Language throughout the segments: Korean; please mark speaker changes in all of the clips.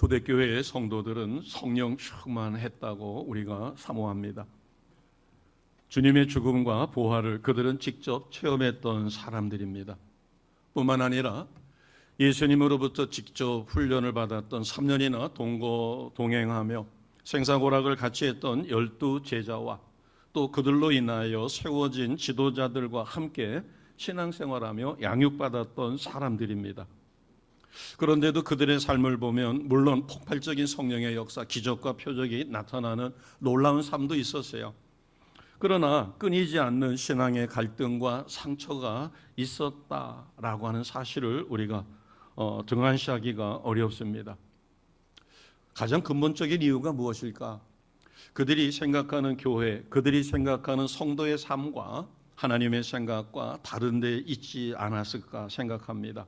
Speaker 1: 초대교회의 성도들은 성령 충만했다고 우리가 사모합니다. 주님의 죽음과 부활을 그들은 직접 체험했던 사람들입니다. 뿐만 아니라 예수님으로부터 직접 훈련을 받았던 3년이나 동행하며 생사고락을 같이 했던 12 제자와 또 그들로 인하여 세워진 지도자들과 함께 신앙생활하며 양육받았던 사람들입니다. 그런데도 그들의 삶을 보면 물론 폭발적인 성령의 역사, 기적과 표적이 나타나는 놀라운 삶도 있었어요. 그러나 끊이지 않는 신앙의 갈등과 상처가 있었다라고 하는 사실을 우리가 등한시하기가 어렵습니다. 가장 근본적인 이유가 무엇일까? 그들이 생각하는 교회, 그들이 생각하는 성도의 삶과 하나님의 생각과 다른 데 있지 않았을까 생각합니다.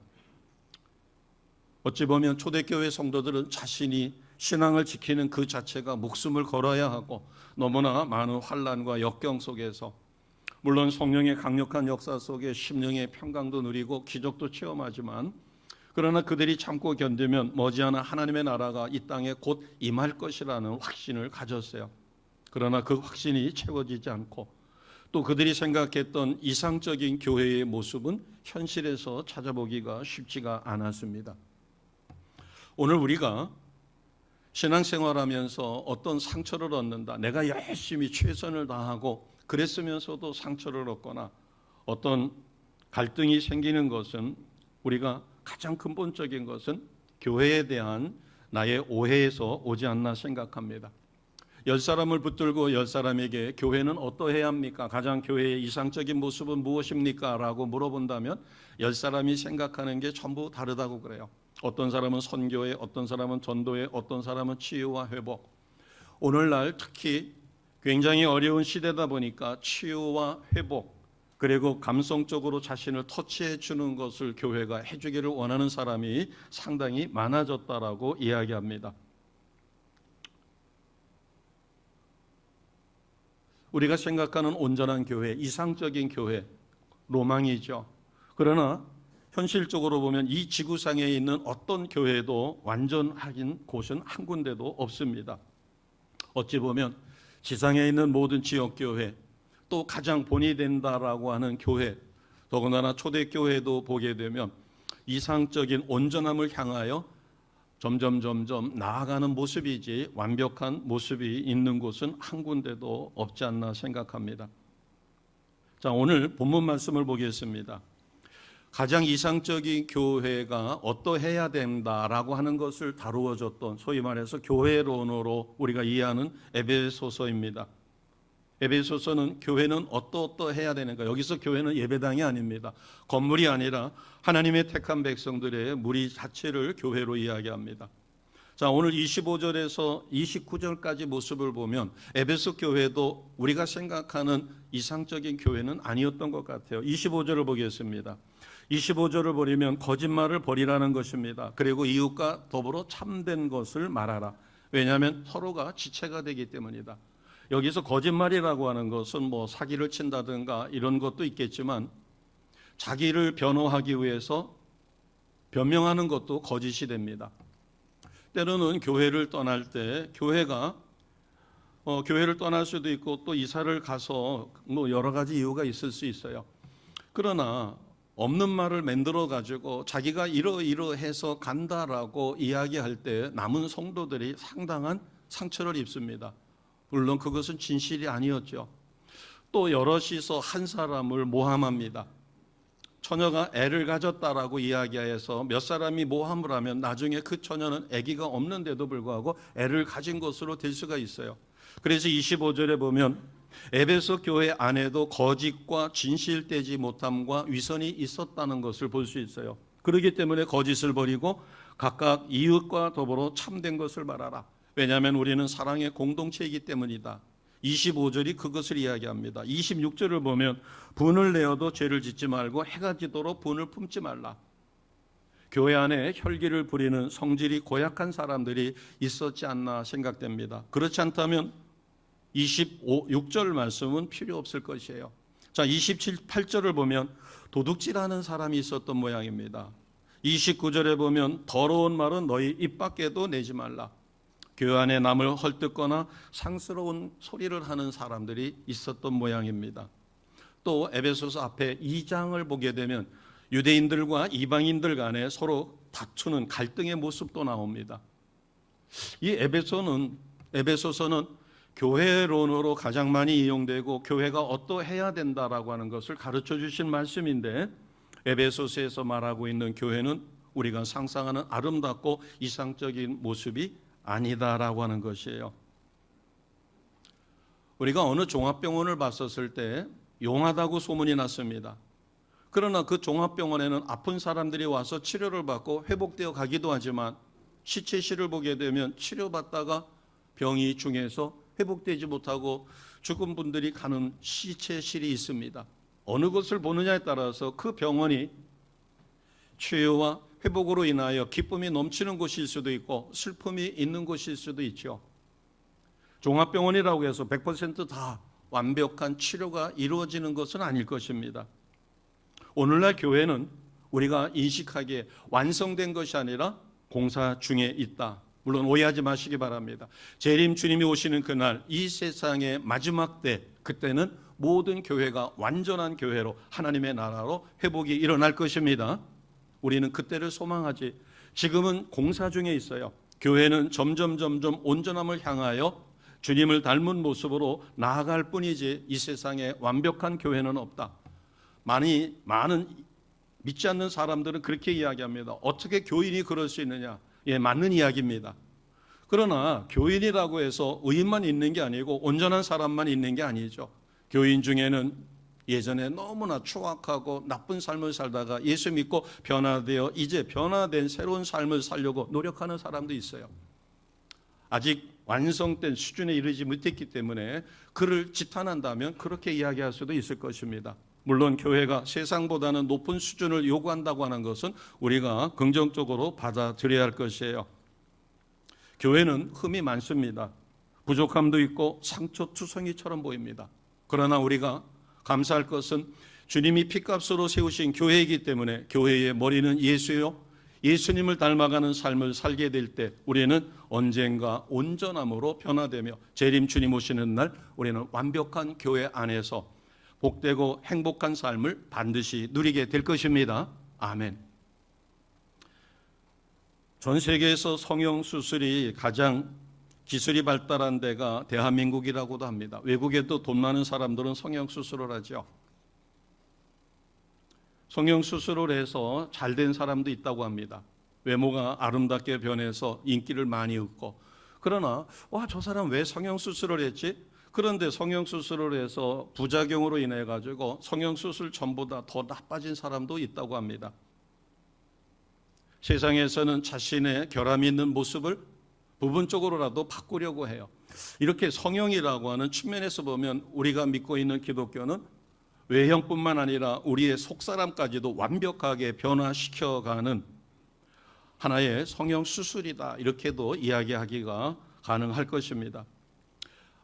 Speaker 1: 어찌 보면 초대교회 성도들은 자신이 신앙을 지키는 그 자체가 목숨을 걸어야 하고 너무나 많은 환난과 역경 속에서 물론 성령의 강력한 역사 속에 심령의 평강도 누리고 기적도 체험하지만 그러나 그들이 참고 견디면 머지않아 하나님의 나라가 이 땅에 곧 임할 것이라는 확신을 가졌어요. 그러나 그 확신이 채워지지 않고 또 그들이 생각했던 이상적인 교회의 모습은 현실에서 찾아보기가 쉽지가 않았습니다. 오늘 우리가 신앙생활하면서 어떤 상처를 얻는다, 내가 열심히 최선을 다하고 그랬으면서도 상처를 얻거나 어떤 갈등이 생기는 것은 우리가 가장 근본적인 것은 교회에 대한 나의 오해에서 오지 않나 생각합니다. 10사람을 붙들고 10사람에게 교회는 어떠해야 합니까? 가장 교회의 이상적인 모습은 무엇입니까? 라고 물어본다면 10사람이 생각하는 게 전부 다르다고 그래요. 어떤 사람은 선교에, 어떤 사람은 전도에, 어떤 사람은 치유와 회복. 오늘날 특히 굉장히 어려운 시대다 보니까 치유와 회복 그리고 감성적으로 자신을 터치해 주는 것을 교회가 해주기를 원하는 사람이 상당히 많아졌다라고 이야기합니다. 우리가 생각하는 온전한 교회, 이상적인 교회, 로망이죠. 그러나 현실적으로 보면 이 지구상에 있는 어떤 교회도 완전한 곳은 한 군데도 없습니다. 어찌 보면 지상에 있는 모든 지역교회, 또 가장 본이 된다라고 하는 교회, 더군다나 초대교회도 보게 되면 이상적인 온전함을 향하여 점점 나아가는 모습이지 완벽한 모습이 있는 곳은 한 군데도 없지 않나 생각합니다. 자, 오늘 본문 말씀을 보겠습니다. 가장 이상적인 교회가 어떠해야 된다라고 하는 것을 다루어줬던 소위 말해서 교회론으로 우리가 이해하는 에베소서입니다. 에베소서는 교회는 어떠해야 되는가? 여기서 교회는 예배당이 아닙니다. 건물이 아니라 하나님의 택한 백성들의 무리 자체를 교회로 이야기합니다. 자, 오늘 25절에서 29절까지 모습을 보면 에베소 교회도 우리가 생각하는 이상적인 교회는 아니었던 것 같아요. 25절을 보겠습니다. 25절을 보면 거짓말을 버리라는 것입니다. 그리고 이웃과 더불어 참된 것을 말하라. 왜냐하면 서로가 지체가 되기 때문이다. 여기서 거짓말이라고 하는 것은 뭐 사기를 친다든가 이런 것도 있겠지만 자기를 변호하기 위해서 변명하는 것도 거짓이 됩니다. 때로는 교회를 떠날 때 교회를 떠날 수도 있고 또 이사를 가서 뭐 여러 가지 이유가 있을 수 있어요. 그러나 없는 말을 만들어 가지고 자기가 이러해서 간다라고 이야기할 때 남은 성도들이 상당한 상처를 입습니다. 물론 그것은 진실이 아니었죠. 또 여럿이서 한 사람을 모함합니다. 처녀가 애를 가졌다라고 이야기해서 몇 사람이 모함을 하면 나중에 그 처녀는 아기가 없는데도 불구하고 애를 가진 것으로 될 수가 있어요. 그래서 25절에 보면 에베소 교회 안에도 거짓과 진실되지 못함과 위선이 있었다는 것을 볼 수 있어요. 그렇기 때문에 거짓을 버리고 각각 이웃과 더불어 참된 것을 말하라. 왜냐하면 우리는 사랑의 공동체이기 때문이다. 25절이 그것을 이야기합니다. 26절을 보면 분을 내어도 죄를 짓지 말고 해가 지도록 분을 품지 말라. 교회 안에 혈기를 부리는 성질이 고약한 사람들이 있었지 않나 생각됩니다. 그렇지 않다면 26절 말씀은 필요 없을 것이에요. 자, 27, 8절을 보면 도둑질하는 사람이 있었던 모양입니다. 29절에 보면 더러운 말은 너희 입 밖에도 내지 말라. 교회 안에 남을 헐뜯거나 상스러운 소리를 하는 사람들이 있었던 모양입니다. 또 에베소서 앞에 2장을 보게 되면 유대인들과 이방인들 간에 서로 다투는 갈등의 모습도 나옵니다. 이 에베소서는 교회론으로 가장 많이 이용되고 교회가 어떠해야 된다라고 하는 것을 가르쳐 주신 말씀인데, 에베소서에서 말하고 있는 교회는 우리가 상상하는 아름답고 이상적인 모습이 아니다라고 하는 것이에요. 우리가 어느 종합병원을 봤었을 때 용하다고 소문이 났습니다. 그러나 그 종합병원에는 아픈 사람들이 와서 치료를 받고 회복되어 가기도 하지만 시체실을 보게 되면 치료받다가 병이 중해서 회복되지 못하고 죽은 분들이 가는 시체실이 있습니다. 어느 것을 보느냐에 따라서 그 병원이 치유와 회복으로 인하여 기쁨이 넘치는 곳일 수도 있고 슬픔이 있는 곳일 수도 있죠. 종합병원이라고 해서 100% 다 완벽한 치료가 이루어지는 것은 아닐 것입니다. 오늘날 교회는 우리가 인식하기에 완성된 것이 아니라 공사 중에 있다. 물론 오해하지 마시기 바랍니다. 재림 주님이 오시는 그날, 이 세상의 마지막 때, 그때는 모든 교회가 완전한 교회로 하나님의 나라로 회복이 일어날 것입니다. 우리는 그때를 소망하지, 지금은 공사 중에 있어요. 교회는 점점 온전함을 향하여 주님을 닮은 모습으로 나아갈 뿐이지 이 세상에 완벽한 교회는 없다. 많은 믿지 않는 사람들은 그렇게 이야기합니다. 어떻게 교인이 그럴 수 있느냐? 예, 맞는 이야기입니다. 그러나 교인이라고 해서 의인만 있는 게 아니고 온전한 사람만 있는 게 아니죠. 교인 중에는 예전에 너무나 추악하고 나쁜 삶을 살다가 예수 믿고 변화되어 이제 변화된 새로운 삶을 살려고 노력하는 사람도 있어요. 아직 완성된 수준에 이르지 못했기 때문에 그를 지탄한다면 그렇게 이야기할 수도 있을 것입니다. 물론 교회가 세상보다는 높은 수준을 요구한다고 하는 것은 우리가 긍정적으로 받아들여야 할 것이에요. 교회는 흠이 많습니다. 부족함도 있고 상처투성이처럼 보입니다. 그러나 우리가 감사할 것은 주님이 피값으로 세우신 교회이기 때문에 교회의 머리는 예수요, 예수님을 닮아가는 삶을 살게 될 때 우리는 언젠가 온전함으로 변화되며 재림 주님 오시는 날 우리는 완벽한 교회 안에서 복되고 행복한 삶을 반드시 누리게 될 것입니다. 아멘. 전 세계에서 성형수술이 가장 기술이 발달한 데가 대한민국이라고도 합니다. 외국에도 돈 많은 사람들은 성형수술을 하죠. 성형수술을 해서 잘된 사람도 있다고 합니다. 외모가 아름답게 변해서 인기를 많이 얻고. 그러나 저 사람 왜 성형수술을 했지? 그런데 성형수술을 해서 부작용으로 인해 가지고 성형수술 전보다 더 나빠진 사람도 있다고 합니다. 세상에서는 자신의 결함이 있는 모습을 부분적으로라도 바꾸려고 해요. 이렇게 성형이라고 하는 측면에서 보면 우리가 믿고 있는 기독교는 외형뿐만 아니라 우리의 속사람까지도 완벽하게 변화시켜가는 하나의 성형수술이다, 이렇게도 이야기하기가 가능할 것입니다.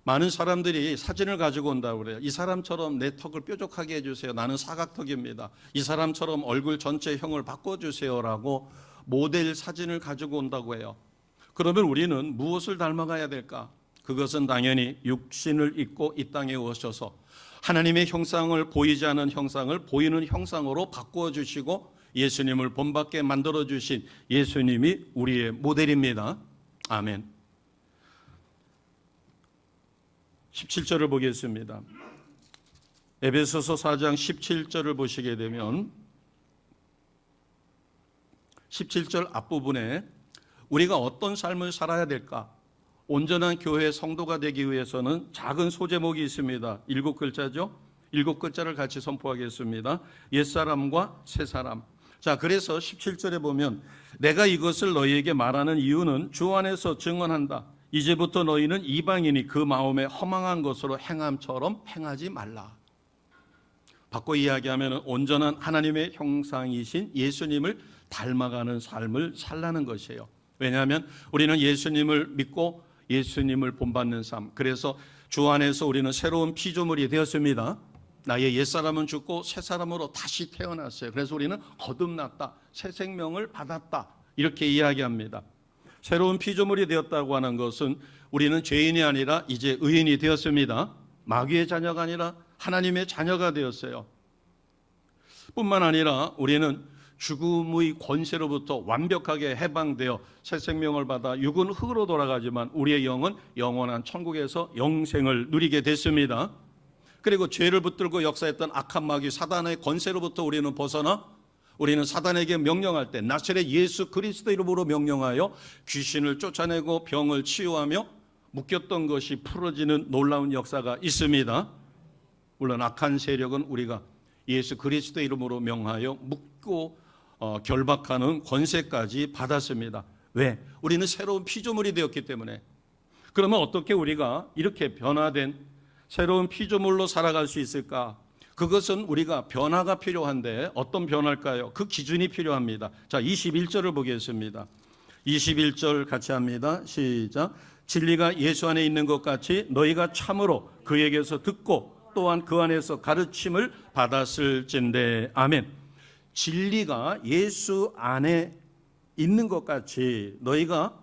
Speaker 1: 많은 사람들이 사진을 가지고 온다고 그래요. 이 사람처럼 내 턱을 뾰족하게 해주세요. 나는 사각턱입니다. 이 사람처럼 얼굴 전체형을 바꿔주세요라고 모델 사진을 가지고 온다고 해요. 그러면 우리는 무엇을 닮아가야 될까? 그것은 당연히 육신을 입고 이 땅에 오셔서 하나님의 형상을 보이지 않은 형상을 보이는 형상으로 바꾸어 주시고 예수님을 본받게 만들어 주신 예수님이 우리의 모델입니다. 아멘. 17절을 보겠습니다. 에베소서 4장 17절을 보시게 되면 17절 앞부분에 우리가 어떤 삶을 살아야 될까? 온전한 교회 성도가 되기 위해서는 작은 소제목이 있습니다. 7글자죠? 7글자를 같이 선포하겠습니다. 옛사람과 새사람. 자, 그래서 17절에 보면 내가 이것을 너희에게 말하는 이유는 주 안에서 증언한다. 이제부터 너희는 이방인이 그 마음에 허망한 것으로 행함처럼 행하지 말라. 바꿔 이야기하면 온전한 하나님의 형상이신 예수님을 닮아가는 삶을 살라는 것이에요. 왜냐하면 우리는 예수님을 믿고 예수님을 본받는 삶, 그래서 주 안에서 우리는 새로운 피조물이 되었습니다. 나의 옛사람은 죽고 새 사람으로 다시 태어났어요. 그래서 우리는 거듭났다, 새 생명을 받았다, 이렇게 이야기합니다. 새로운 피조물이 되었다고 하는 것은 우리는 죄인이 아니라 이제 의인이 되었습니다. 마귀의 자녀가 아니라 하나님의 자녀가 되었어요. 뿐만 아니라 우리는 죽음의 권세로부터 완벽하게 해방되어 새 생명을 받아 육은 흙으로 돌아가지만 우리의 영은 영원한 천국에서 영생을 누리게 됐습니다. 그리고 죄를 붙들고 역사했던 악한 마귀 사단의 권세로부터 우리는 벗어나 우리는 사단에게 명령할 때 나사렛 예수 그리스도 이름으로 명령하여 귀신을 쫓아내고 병을 치유하며 묶였던 것이 풀어지는 놀라운 역사가 있습니다. 물론 악한 세력은 우리가 예수 그리스도 이름으로 명하여 묶고 결박하는 권세까지 받았습니다. 왜? 우리는 새로운 피조물이 되었기 때문에. 그러면 어떻게 우리가 이렇게 변화된 새로운 피조물로 살아갈 수 있을까? 그것은 우리가 변화가 필요한데 어떤 변화일까요? 그 기준이 필요합니다. 자, 21절을 보겠습니다. 21절 같이 합니다. 시작. 진리가 예수 안에 있는 것 같이 너희가 참으로 그에게서 듣고 또한 그 안에서 가르침을 받았을진대. 아멘. 진리가 예수 안에 있는 것 같이 너희가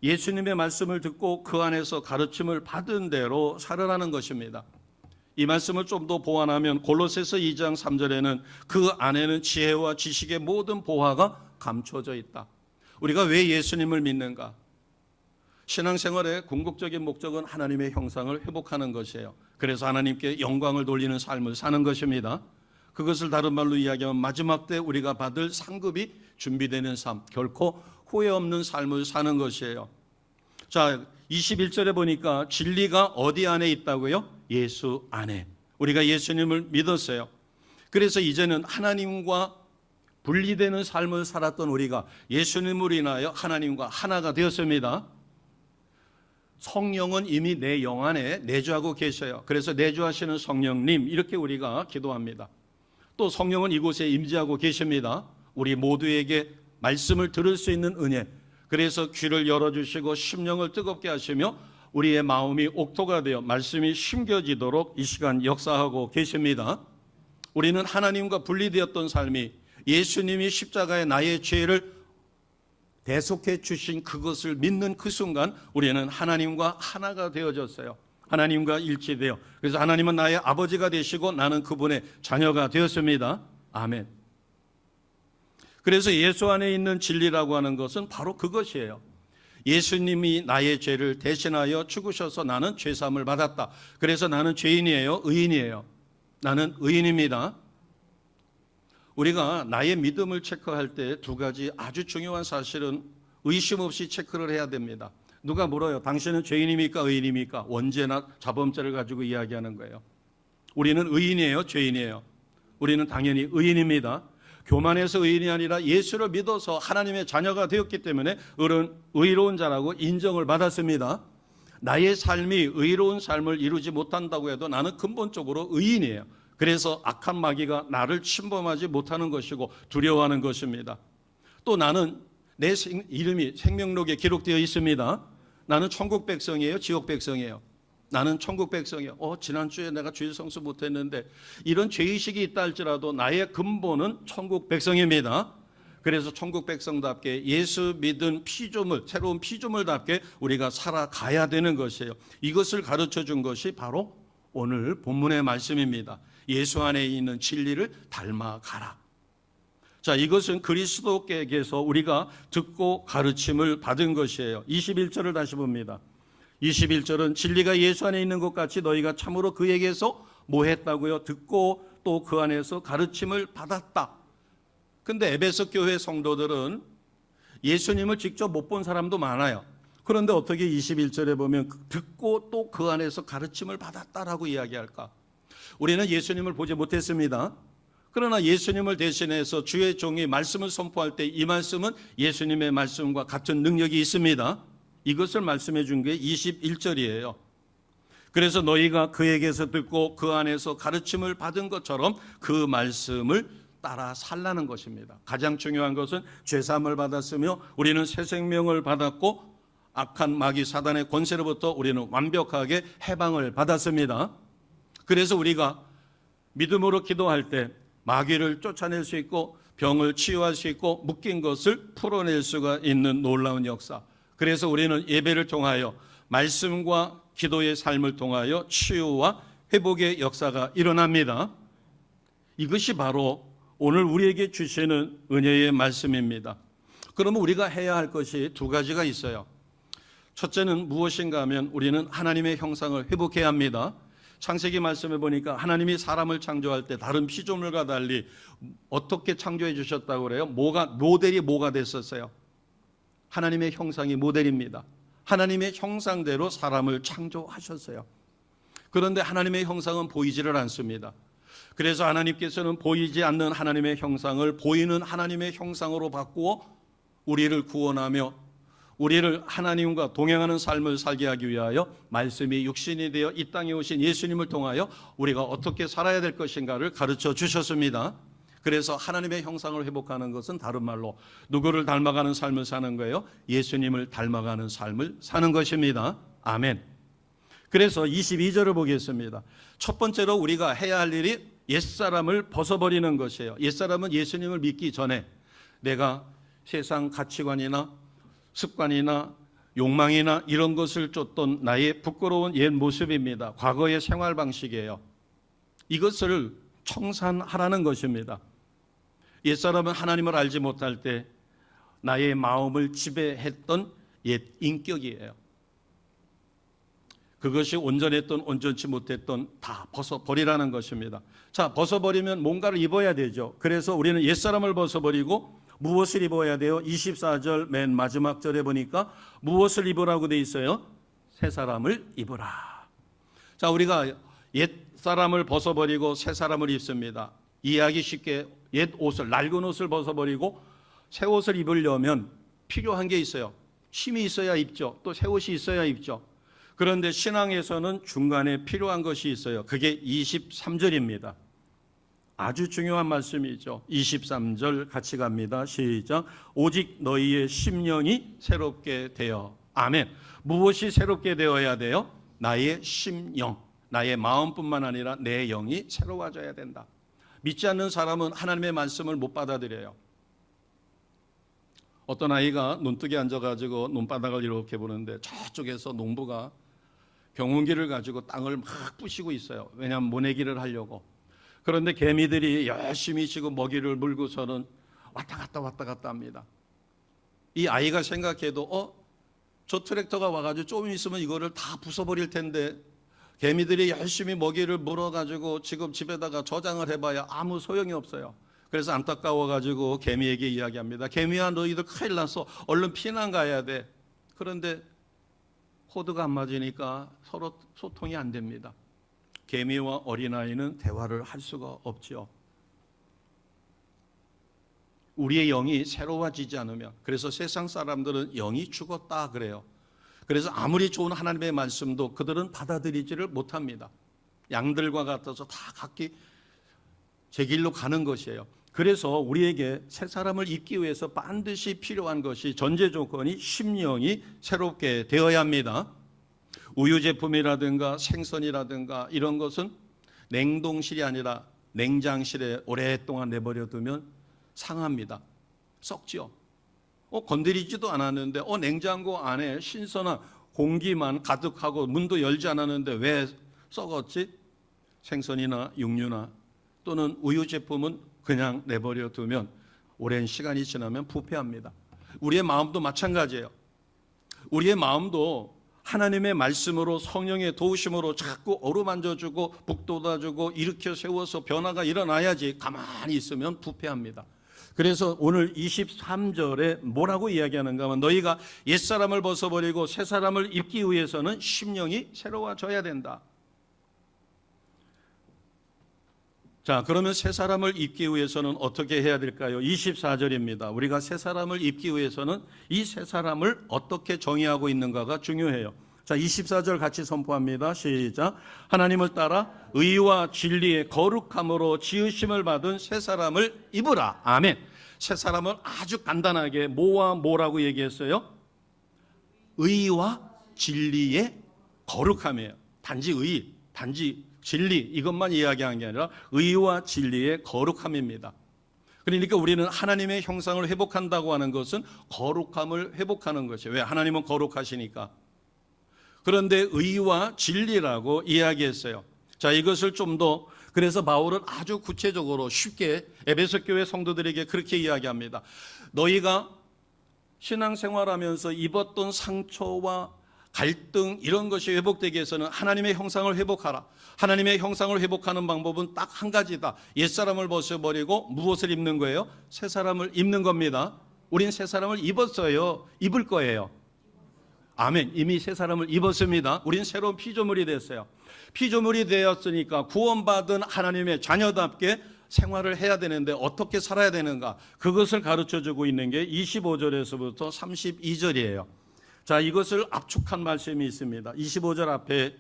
Speaker 1: 예수님의 말씀을 듣고 그 안에서 가르침을 받은 대로 살아라는 것입니다. 이 말씀을 좀 더 보완하면 골로새서 2장 3절에는 그 안에는 지혜와 지식의 모든 보화가 감춰져 있다. 우리가 왜 예수님을 믿는가? 신앙생활의 궁극적인 목적은 하나님의 형상을 회복하는 것이에요. 그래서 하나님께 영광을 돌리는 삶을 사는 것입니다. 그것을 다른 말로 이야기하면 마지막 때 우리가 받을 상급이 준비되는 삶, 결코 후회 없는 삶을 사는 것이에요. 자, 21절에 보니까 진리가 어디 안에 있다고요? 예수 안에. 우리가 예수님을 믿었어요. 그래서 이제는 하나님과 분리되는 삶을 살았던 우리가 예수님으로 인하여 하나님과 하나가 되었습니다. 성령은 이미 내 영 안에 내주하고 계셔요. 그래서 내주하시는 성령님, 이렇게 우리가 기도합니다. 또 성령은 이곳에 임재하고 계십니다. 우리 모두에게 말씀을 들을 수 있는 은혜, 그래서 귀를 열어주시고 심령을 뜨겁게 하시며 우리의 마음이 옥토가 되어 말씀이 심겨지도록 이 시간 역사하고 계십니다. 우리는 하나님과 분리되었던 삶이 예수님이 십자가에 나의 죄를 대속해 주신 그것을 믿는 그 순간 우리는 하나님과 하나가 되어졌어요. 하나님과 일치되어. 그래서 하나님은 나의 아버지가 되시고 나는 그분의 자녀가 되었습니다. 아멘. 그래서 예수 안에 있는 진리라고 하는 것은 바로 그것이에요. 예수님이 나의 죄를 대신하여 죽으셔서 나는 죄사함을 받았다. 그래서 나는 죄인이에요? 의인이에요? 나는 의인입니다. 우리가 나의 믿음을 체크할 때 두 가지 아주 중요한 사실은 의심 없이 체크를 해야 됩니다. 누가 물어요. 당신은 죄인입니까? 의인입니까? 원죄나 자범죄를 가지고 이야기하는 거예요. 우리는 의인이에요? 죄인이에요? 우리는 당연히 의인입니다. 교만해서 의인이 아니라 예수를 믿어서 하나님의 자녀가 되었기 때문에 의로운 자라고 인정을 받았습니다. 나의 삶이 의로운 삶을 이루지 못한다고 해도 나는 근본적으로 의인이에요. 그래서 악한 마귀가 나를 침범하지 못하는 것이고 두려워하는 것입니다. 또 나는 내 이름이 생명록에 기록되어 있습니다. 나는 천국 백성이에요? 지옥 백성이에요? 나는 천국 백성이에요. 지난주에 내가 죄 성수 못했는데, 이런 죄의식이 있다 할지라도 나의 근본은 천국 백성입니다. 그래서 천국 백성답게 예수 믿은 피조물, 새로운 피조물답게 우리가 살아가야 되는 것이에요. 이것을 가르쳐 준 것이 바로 오늘 본문의 말씀입니다. 예수 안에 있는 진리를 닮아가라. 자, 이것은 그리스도께서 우리가 듣고 가르침을 받은 것이에요. 21절을 다시 봅니다. 21절은 진리가 예수 안에 있는 것 같이 너희가 참으로 그에게서 뭐 했다고요? 듣고 또 그 안에서 가르침을 받았다. 근데 에베소 교회 성도들은 예수님을 직접 못 본 사람도 많아요. 그런데 어떻게 21절에 보면 듣고 또 그 안에서 가르침을 받았다라고 이야기할까? 우리는 예수님을 보지 못했습니다. 그러나 예수님을 대신해서 주의 종이 말씀을 선포할 때 이 말씀은 예수님의 말씀과 같은 능력이 있습니다. 이것을 말씀해 준 게 21절이에요. 그래서 너희가 그에게서 듣고 그 안에서 가르침을 받은 것처럼 그 말씀을 따라 살라는 것입니다. 가장 중요한 것은 죄사함을 받았으며 우리는 새 생명을 받았고 악한 마귀 사단의 권세로부터 우리는 완벽하게 해방을 받았습니다. 그래서 우리가 믿음으로 기도할 때 마귀를 쫓아낼 수 있고 병을 치유할 수 있고 묶인 것을 풀어낼 수가 있는 놀라운 역사. 그래서 우리는 예배를 통하여 말씀과 기도의 삶을 통하여 치유와 회복의 역사가 일어납니다. 이것이 바로 오늘 우리에게 주시는 은혜의 말씀입니다. 그러면 우리가 해야 할 것이 두 가지가 있어요. 첫째는 무엇인가 하면 우리는 하나님의 형상을 회복해야 합니다. 창세기 말씀에 보니까 하나님이 사람을 창조할 때 다른 피조물과 달리 어떻게 창조해 주셨다고 그래요? 모델이 뭐가 됐었어요? 하나님의 형상이 모델입니다. 하나님의 형상대로 사람을 창조하셨어요. 그런데 하나님의 형상은 보이지를 않습니다. 그래서 하나님께서는 보이지 않는 하나님의 형상을 보이는 하나님의 형상으로 바꾸어 우리를 구원하며 우리를 하나님과 동행하는 삶을 살게 하기 위하여 말씀이 육신이 되어 이 땅에 오신 예수님을 통하여 우리가 어떻게 살아야 될 것인가를 가르쳐 주셨습니다. 그래서 하나님의 형상을 회복하는 것은 다른 말로 누구를 닮아가는 삶을 사는 거예요? 예수님을 닮아가는 삶을 사는 것입니다. 아멘. 그래서 22절을 보겠습니다. 첫 번째로 우리가 해야 할 일이 옛사람을 벗어버리는 것이에요. 옛사람은 예수님을 믿기 전에 내가 세상 가치관이나 습관이나 욕망이나 이런 것을 쫓던 나의 부끄러운 옛 모습입니다. 과거의 생활 방식이에요. 이것을 청산하라는 것입니다. 옛사람은 하나님을 알지 못할 때 나의 마음을 지배했던 옛 인격이에요. 그것이 온전했던 온전치 못했던 다 벗어버리라는 것입니다. 자, 벗어버리면 뭔가를 입어야 되죠. 그래서 우리는 옛사람을 벗어버리고 무엇을 입어야 돼요? 24절 맨 마지막 절에 보니까 무엇을 입으라고 돼 있어요? 새 사람을 입으라. 자, 우리가 옛 사람을 벗어버리고 새 사람을 입습니다. 이해하기 쉽게 옛 옷을, 낡은 옷을 벗어버리고 새 옷을 입으려면 필요한 게 있어요. 힘이 있어야 입죠. 또 새 옷이 있어야 입죠. 그런데 신앙에서는 중간에 필요한 것이 있어요. 그게 23절입니다. 아주 중요한 말씀이죠. 23절 같이 갑니다. 시작. 오직 너희의 심령이 새롭게 되어. 아멘. 무엇이 새롭게 되어야 돼요? 나의 심령, 나의 마음뿐만 아니라 내 영이 새로워져야 된다. 믿지 않는 사람은 하나님의 말씀을 못 받아들여요. 어떤 아이가 논뜨게 앉아가지고 논바닥을 이렇게 보는데 저쪽에서 농부가 경운기를 가지고 땅을 막 부시고 있어요. 왜냐하면 모내기를 하려고. 그런데 개미들이 열심히 지금 먹이를 물고서는 왔다 갔다 합니다. 이 아이가 생각해도 저 트랙터가 와가지고 좀 있으면 이거를 다 부숴버릴 텐데 개미들이 열심히 먹이를 물어가지고 지금 집에다가 저장을 해봐야 아무 소용이 없어요. 그래서 안타까워가지고 개미에게 이야기합니다. 개미야, 너희들 큰일 났어. 얼른 피난 가야 돼. 그런데 코드가 안 맞으니까 서로 소통이 안 됩니다. 개미와 어린아이는 대화를 할 수가 없죠. 우리의 영이 새로워지지 않으면, 그래서 세상 사람들은 영이 죽었다 그래요. 그래서 아무리 좋은 하나님의 말씀도 그들은 받아들이지를 못합니다. 양들과 같아서 다 각기 제 길로 가는 것이에요. 그래서 우리에게 새 사람을 입기 위해서 반드시 필요한 것이 전제 조건이 심령이 새롭게 되어야 합니다. 우유 제품이라든가 생선이라든가 이런 것은 냉동실이 아니라 냉장실에 오랫동안 내버려 두면 상합니다. 썩지요. 건드리지도 않았는데 냉장고 안에 신선한 공기만 가득하고 문도 열지 않았는데 왜 썩었지? 생선이나 육류나 또는 우유 제품은 그냥 내버려 두면 오랜 시간이 지나면 부패합니다. 우리의 마음도 마찬가지예요. 우리의 마음도 하나님의 말씀으로 성령의 도우심으로 자꾸 어루만져주고 북돋아주고 일으켜 세워서 변화가 일어나야지 가만히 있으면 부패합니다. 그래서 오늘 23절에 뭐라고 이야기하는가 하면 너희가 옛사람을 벗어버리고 새사람을 입기 위해서는 심령이 새로워져야 된다. 자, 그러면 새 사람을 입기 위해서는 어떻게 해야 될까요? 24절입니다. 우리가 새 사람을 입기 위해서는 이 새 사람을 어떻게 정의하고 있는가가 중요해요. 자, 24절 같이 선포합니다. 시작. 하나님을 따라 의와 진리의 거룩함으로 지으심을 받은 새 사람을 입으라. 아멘. 새 사람을 아주 간단하게 뭐와 뭐라고 얘기했어요? 의와 진리의 거룩함이에요. 단지 의, 단지 진리 이것만 이야기한 게 아니라 의와 진리의 거룩함입니다. 그러니까 우리는 하나님의 형상을 회복한다고 하는 것은 거룩함을 회복하는 것이에요. 왜? 하나님은 거룩하시니까. 그런데 의와 진리라고 이야기했어요. 자, 이것을 좀 더 그래서 바울은 아주 구체적으로 쉽게 에베소 교회 성도들에게 그렇게 이야기합니다. 너희가 신앙생활하면서 입었던 상처와 갈등 이런 것이 회복되기 위해서는 하나님의 형상을 회복하라. 하나님의 형상을 회복하는 방법은 딱 한 가지다. 옛사람을 벗어버리고 무엇을 입는 거예요? 새 사람을 입는 겁니다. 우린 새 사람을 입었어요. 입을 거예요. 아멘. 이미 새 사람을 입었습니다. 우린 새로운 피조물이 됐어요. 피조물이 되었으니까 구원받은 하나님의 자녀답게 생활을 해야 되는데 어떻게 살아야 되는가? 그것을 가르쳐주고 있는 게 25절에서부터 32절이에요. 자, 이것을 압축한 말씀이 있습니다. 25절 앞에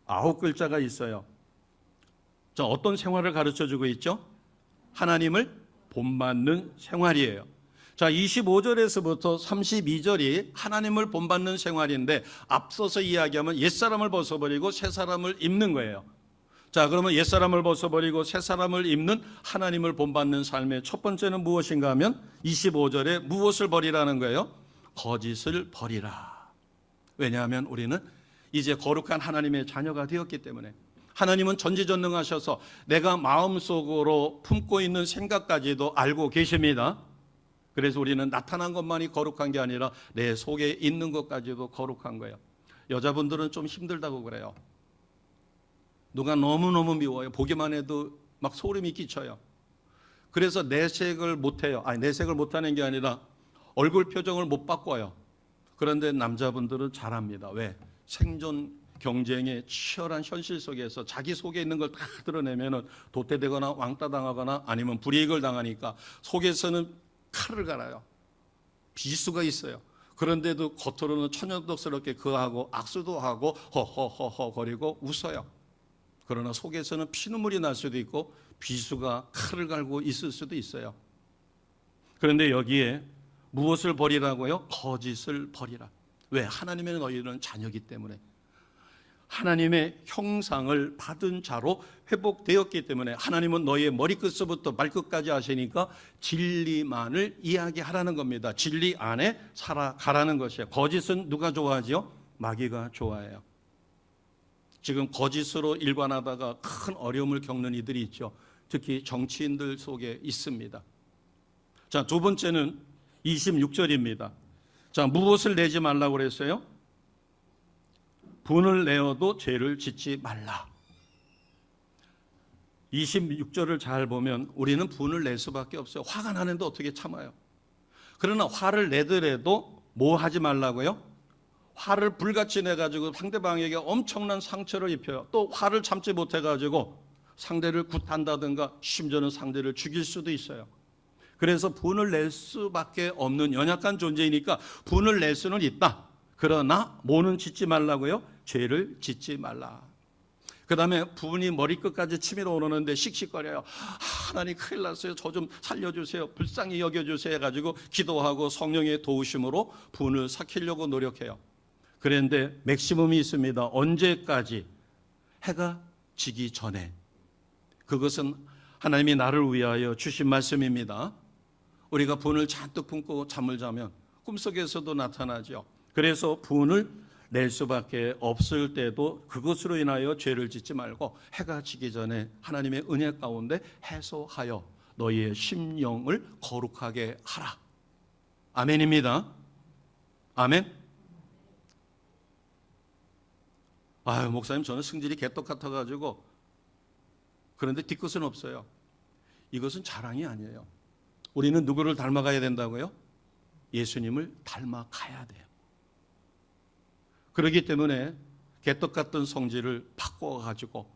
Speaker 1: 9글자가 있어요. 자, 어떤 생활을 가르쳐주고 있죠? 하나님을 본받는 생활이에요. 자, 25절에서부터 32절이 하나님을 본받는 생활인데 앞서서 이야기하면 옛사람을 벗어버리고 새사람을 입는 거예요. 자, 그러면 옛사람을 벗어버리고 새사람을 입는 하나님을 본받는 삶의 첫 번째는 무엇인가 하면 25절에 무엇을 버리라는 거예요? 거짓을 버리라. 왜냐하면 우리는 이제 거룩한 하나님의 자녀가 되었기 때문에 하나님은 전지전능하셔서 내가 마음속으로 품고 있는 생각까지도 알고 계십니다. 그래서 우리는 나타난 것만이 거룩한 게 아니라 내 속에 있는 것까지도 거룩한 거예요. 여자분들은 좀 힘들다고 그래요. 누가 너무너무 미워요. 보기만 해도 막 소름이 끼쳐요. 그래서 내색을 못해요. 아니, 내색을 못하는 게 아니라 얼굴 표정을 못 바꿔요. 그런데 남자분들은 잘합니다. 왜? 생존 경쟁의 치열한 현실 속에서 자기 속에 있는 걸 다 드러내면 도태되거나 왕따 당하거나 아니면 불이익을 당하니까 속에서는 칼을 갈아요. 비수가 있어요. 그런데도 겉으로는 천연덕스럽게 그하고 악수도 하고 허허허허 거리고 웃어요. 그러나 속에서는 피눈물이 날 수도 있고 비수가 칼을 갈고 있을 수도 있어요. 그런데 여기에 무엇을 버리라고요? 거짓을 버리라. 왜? 하나님의 너희는 자녀이기 때문에 하나님의 형상을 받은 자로 회복되었기 때문에 하나님은 너희의 머리끝부터 발끝까지 하시니까 진리만을 이야기하라는 겁니다. 진리 안에 살아가라는 것이에요. 거짓은 누가 좋아하죠? 마귀가 좋아해요. 지금 거짓으로 일관하다가 큰 어려움을 겪는 이들이 있죠. 특히 정치인들 속에 있습니다. 자, 두 번째는 26절입니다. 자, 무엇을 내지 말라고 그랬어요? 분을 내어도 죄를 짓지 말라. 26절을 잘 보면 우리는 분을 낼 수밖에 없어요. 화가 나는데 어떻게 참아요? 그러나 화를 내더라도 뭐 하지 말라고요? 화를 불같이 내가지고 상대방에게 엄청난 상처를 입혀요. 또 화를 참지 못해가지고 상대를 굿한다든가 심지어는 상대를 죽일 수도 있어요. 그래서 분을 낼 수밖에 없는 연약한 존재이니까 분을 낼 수는 있다. 그러나 뭐는 짓지 말라고요? 죄를 짓지 말라. 그 다음에 분이 머리끝까지 치밀어 오르는데 씩씩거려요. 하나님 큰일 났어요. 저 좀 살려주세요. 불쌍히 여겨주세요 해가지고 기도하고 성령의 도우심으로 분을 삭히려고 노력해요. 그런데 맥시멈이 있습니다. 언제까지? 해가 지기 전에. 그것은 하나님이 나를 위하여 주신 말씀입니다. 우리가 분을 잔뜩 품고 잠을 자면 꿈속에서도 나타나죠. 그래서 분을 낼 수밖에 없을 때도 그것으로 인하여 죄를 짓지 말고 해가 지기 전에 하나님의 은혜 가운데 해소하여 너희의 심령을 거룩하게 하라. 아멘입니다. 아멘. 아유, 목사님 저는 승질이 개떡 같아가지고 그런데 뒤끝은 없어요. 이것은 자랑이 아니에요. 우리는 누구를 닮아가야 된다고요? 예수님을 닮아가야 돼요. 그렇기 때문에 개떡 같던 성질을 바꿔가지고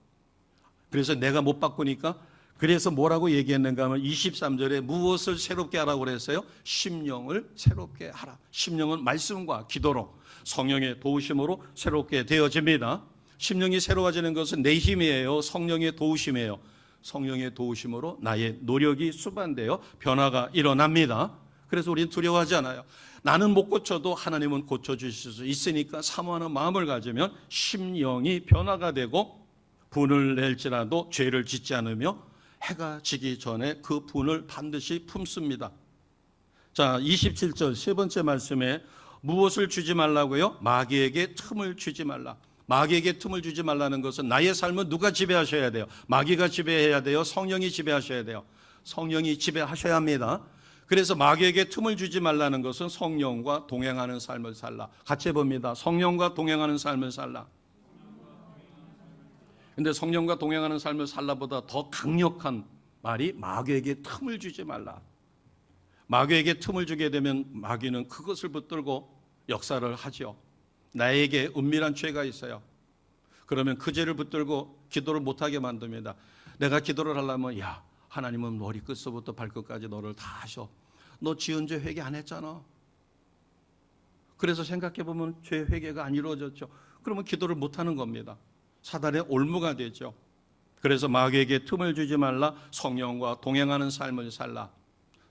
Speaker 1: 그래서 내가 못 바꾸니까 그래서 뭐라고 얘기했는가 하면 23절에 무엇을 새롭게 하라고 그랬어요? 심령을 새롭게 하라. 심령은 말씀과 기도로 성령의 도우심으로 새롭게 되어집니다. 심령이 새로워지는 것은 내 힘이에요? 성령의 도우심이에요? 성령의 도우심으로 나의 노력이 수반되어 변화가 일어납니다. 그래서 우리는 두려워하지 않아요. 나는 못 고쳐도 하나님은 고쳐주실 수 있으니까 사모하는 마음을 가지면 심령이 변화가 되고 분을 낼지라도 죄를 짓지 않으며 해가 지기 전에 그 분을 반드시 품습니다. 자, 27절 세 번째 말씀에 무엇을 주지 말라고요? 마귀에게 틈을 주지 말라. 마귀에게 틈을 주지 말라는 것은 나의 삶은 누가 지배하셔야 돼요? 마귀가 지배해야 돼요? 성령이 지배하셔야 돼요? 성령이 지배하셔야 합니다. 그래서 마귀에게 틈을 주지 말라는 것은 성령과 동행하는 삶을 살라. 같이 해봅니다. 성령과 동행하는 삶을 살라. 근데 성령과 동행하는 삶을 살라보다 더 강력한 말이 마귀에게 틈을 주지 말라. 마귀에게 틈을 주게 되면 마귀는 그것을 붙들고 역사를 하죠. 나에게 은밀한 죄가 있어요. 그러면 그 죄를 붙들고 기도를 못하게 만듭니다. 내가 기도를 하려면 야, 하나님은 머리 끝서부터 발끝까지 너를 다 아셔. 너 지은 죄 회개 안 했잖아. 그래서 생각해보면 죄 회개가 안 이루어졌죠. 그러면 기도를 못하는 겁니다. 사단의 올무가 되죠. 그래서 마귀에게 틈을 주지 말라. 성령과 동행하는 삶을 살라.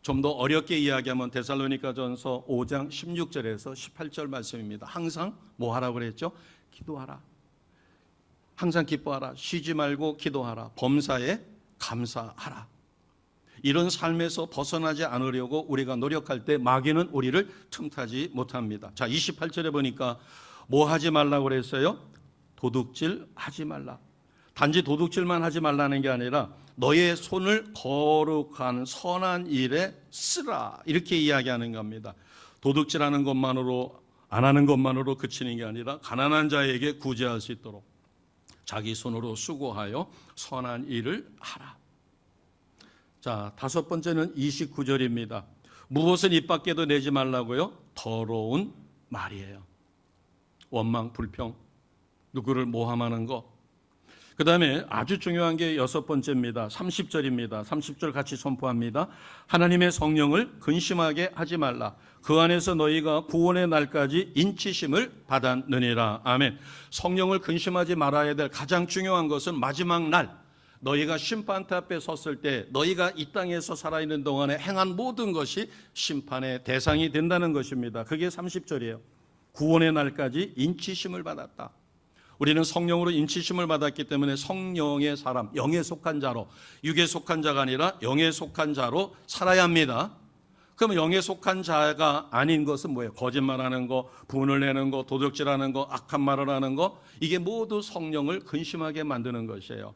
Speaker 1: 좀 더 어렵게 이야기하면 데살로니가전서 5장 16절에서 18절 말씀입니다. 항상 뭐 하라고 그랬죠? 기도하라. 항상 기뻐하라. 쉬지 말고 기도하라. 범사에 감사하라. 이런 삶에서 벗어나지 않으려고 우리가 노력할 때 마귀는 우리를 틈타지 못합니다. 자, 28절에 보니까 뭐 하지 말라고 그랬어요? 도둑질 하지 말라. 단지 도둑질만 하지 말라는 게 아니라 너의 손을 거룩한 선한 일에 쓰라. 이렇게 이야기하는 겁니다. 도둑질하는 것만으로 안 하는 것만으로 그치는 게 아니라 가난한 자에게 구제할 수 있도록 자기 손으로 수고하여 선한 일을 하라. 자, 다섯 번째는 29절입니다. 무엇은 입 밖에도 내지 말라고요? 더러운 말이에요. 원망, 불평, 누구를 모함하는 것. 그 다음에 아주 중요한 게 여섯 번째입니다. 30절입니다. 30절 같이 선포합니다. 하나님의 성령을 근심하게 하지 말라. 그 안에서 너희가 구원의 날까지 인치심을 받았느니라. 아멘. 성령을 근심하지 말아야 될 가장 중요한 것은 마지막 날 너희가 심판대 앞에 섰을 때 너희가 이 땅에서 살아있는 동안에 행한 모든 것이 심판의 대상이 된다는 것입니다. 그게 30절이에요. 구원의 날까지 인치심을 받았다. 우리는 성령으로 인치심을 받았기 때문에 성령의 사람, 영에 속한 자로, 육에 속한 자가 아니라 영에 속한 자로 살아야 합니다. 그러면 영에 속한 자가 아닌 것은 뭐예요? 거짓말하는 거, 분을 내는 거, 도둑질하는 거, 악한 말을 하는 거, 이게 모두 성령을 근심하게 만드는 것이에요.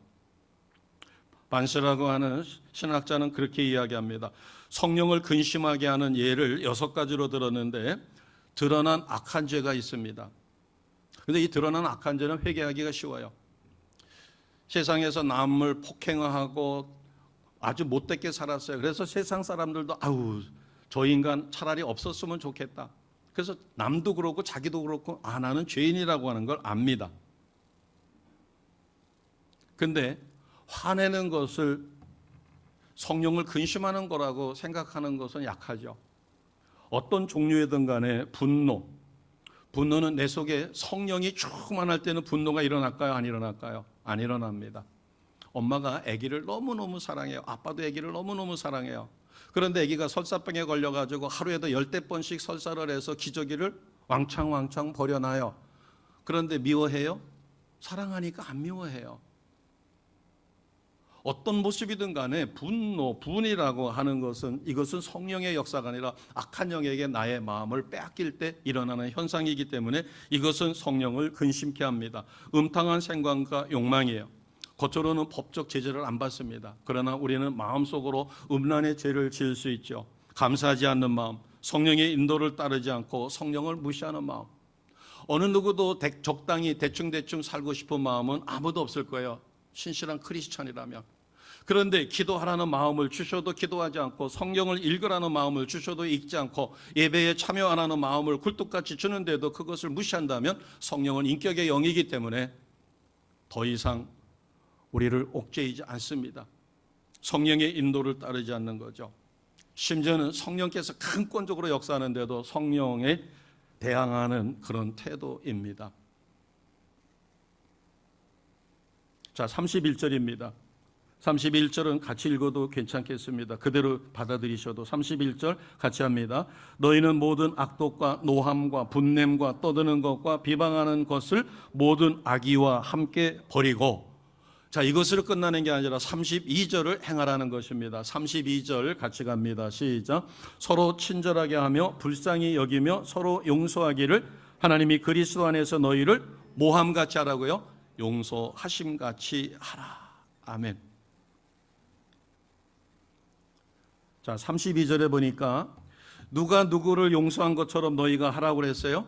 Speaker 1: 반스라고 하는 신학자는 그렇게 이야기합니다. 성령을 근심하게 하는 예를 6가지로 들었는데 드러난 악한 죄가 있습니다. 그런데 이 드러난 악한 죄는 회개하기가 쉬워요. 세상에서 남을 폭행하고 아주 못되게 살았어요. 그래서 세상 사람들도 아우 저 인간 차라리 없었으면 좋겠다. 그래서 남도 그렇고 자기도 그렇고 나는 죄인이라고 하는 걸 압니다. 근데 화내는 것을 성령을 근심하는 거라고 생각하는 것은 약하죠. 어떤 종류이든 간에 분노는 내 속에 성령이 충만할 때는 분노가 일어날까요? 안 일어날까요? 안 일어납니다. 엄마가 아기를 너무너무 사랑해요. 아빠도 아기를 너무너무 사랑해요. 그런데 아기가 설사병에 걸려가지고 하루에도 10대번씩 설사를 해서 기저귀를 왕창 버려놔요. 그런데 미워해요? 사랑하니까 안 미워해요. 어떤 모습이든 간에 분이라고 하는 것은 이것은 성령의 역사가 아니라 악한 영에게 나의 마음을 빼앗길 때 일어나는 현상이기 때문에 이것은 성령을 근심케 합니다. 음탕한 생각과 욕망이에요. 겉으로는 법적 제재를 안 받습니다. 그러나 우리는 마음속으로 음란의 죄를 지을 수 있죠. 감사하지 않는 마음, 성령의 인도를 따르지 않고 성령을 무시하는 마음. 어느 누구도 적당히 대충 살고 싶은 마음은 아무도 없을 거예요. 신실한 크리스찬이라면. 그런데 기도하라는 마음을 주셔도 기도하지 않고 성경을 읽으라는 마음을 주셔도 읽지 않고 예배에 참여 안 하는 마음을 굴뚝같이 주는데도 그것을 무시한다면 성령은 인격의 영이기 때문에 더 이상 우리를 옥죄이지 않습니다. 성령의 인도를 따르지 않는 거죠. 심지어는 성령께서 강권적으로 역사하는데도 성령에 대항하는 그런 태도입니다. 자, 31절입니다. 31절은 같이 읽어도 괜찮겠습니다. 그대로 받아들이셔도 31절 같이 합니다. 너희는 모든 악독과 노함과 분냄과 떠드는 것과 비방하는 것을 모든 악의와 함께 버리고 자, 이것으로 끝나는 게 아니라 32절을 행하라는 것입니다. 32절 같이 갑니다. 시작. 서로 친절하게 하며 불쌍히 여기며 서로 용서하기를 하나님이 그리스도 안에서 너희를 모함같이 하라고요? 용서하심같이 하라. 아멘. 자, 32절에 보니까 누가 누구를 용서한 것처럼 너희가 하라고 그랬어요?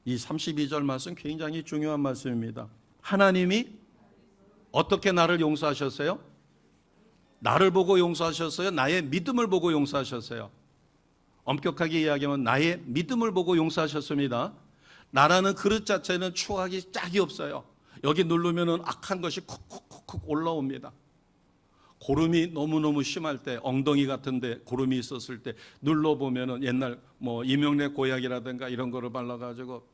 Speaker 1: 이 32절 말씀 굉장히 중요한 말씀입니다. 하나님이 어떻게 나를 용서하셨어요? 나를 보고 용서하셨어요? 나의 믿음을 보고 용서하셨어요? 엄격하게 이야기하면 나의 믿음을 보고 용서하셨습니다. 나라는 그릇 자체는 추억이 짝이 없어요. 여기 누르면은 악한 것이 콕콕콕콕 올라옵니다. 고름이 너무너무 심할 때, 엉덩이 같은데 고름이 있었을 때 눌러보면은 옛날 뭐 이명래 고약이라든가 이런 거를 발라가지고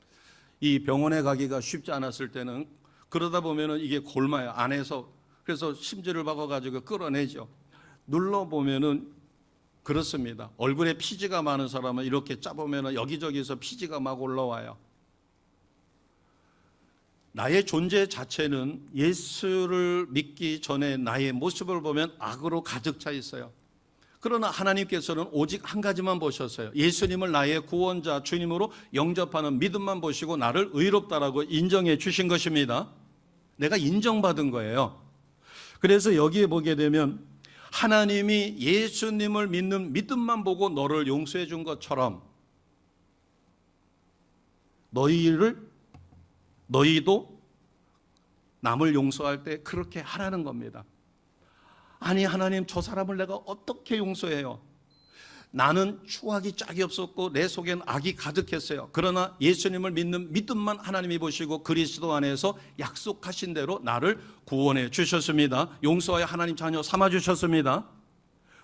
Speaker 1: 이 병원에 가기가 쉽지 않았을 때는 그러다 보면은 이게 골마요. 안에서. 그래서 심지를 박아가지고 끌어내죠. 눌러보면은 그렇습니다. 얼굴에 피지가 많은 사람은 이렇게 짜보면은 여기저기서 피지가 막 올라와요. 나의 존재 자체는 예수를 믿기 전에 나의 모습을 보면 악으로 가득 차 있어요. 그러나 하나님께서는 오직 한 가지만 보셨어요. 예수님을 나의 구원자 주님으로 영접하는 믿음만 보시고 나를 의롭다라고 인정해 주신 것입니다. 내가 인정받은 거예요. 그래서 여기에 보게 되면 하나님이 예수님을 믿는 믿음만 보고 너를 용서해 준 것처럼 너희도 남을 용서할 때 그렇게 하라는 겁니다. 아니 하나님, 저 사람을 내가 어떻게 용서해요? 나는 추악이 짝이 없었고 내 속엔 악이 가득했어요. 그러나 예수님을 믿는 믿음만 하나님이 보시고 그리스도 안에서 약속하신 대로 나를 구원해 주셨습니다. 용서하여 하나님 자녀 삼아 주셨습니다.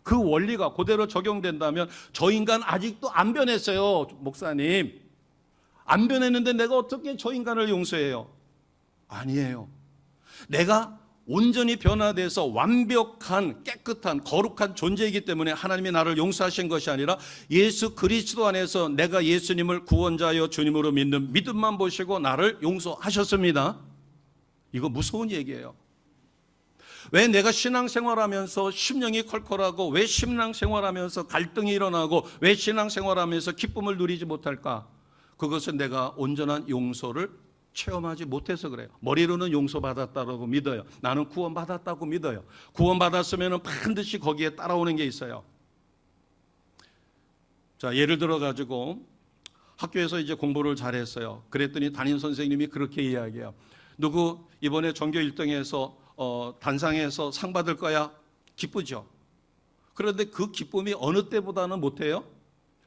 Speaker 1: 그 원리가 그대로 적용된다면 저 인간 아직도 안 변했어요. 목사님, 안 변했는데 내가 어떻게 저 인간을 용서해요? 아니에요. 내가 온전히 변화돼서 완벽한 깨끗한 거룩한 존재이기 때문에 하나님이 나를 용서하신 것이 아니라 예수 그리스도 안에서 내가 예수님을 구원자여 주님으로 믿는 믿음만 보시고 나를 용서하셨습니다. 이거 무서운 얘기예요. 왜 내가 신앙생활하면서 심령이 컬컬하고 왜 신앙생활하면서 갈등이 일어나고 왜 신앙생활하면서 기쁨을 누리지 못할까? 그것은 내가 온전한 용서를 체험하지 못해서 그래요. 머리로는 용서받았다고 믿어요. 나는 구원받았다고 믿어요. 구원받았으면 반드시 거기에 따라오는 게 있어요. 자, 예를 들어 가지고 학교에서 이제 공부를 잘했어요. 그랬더니 담임 선생님이 그렇게 이야기해요. 누구 이번에 전교 1등해서 단상에서 상 받을 거야? 기쁘죠. 그런데 그 기쁨이 어느 때보다는 못해요.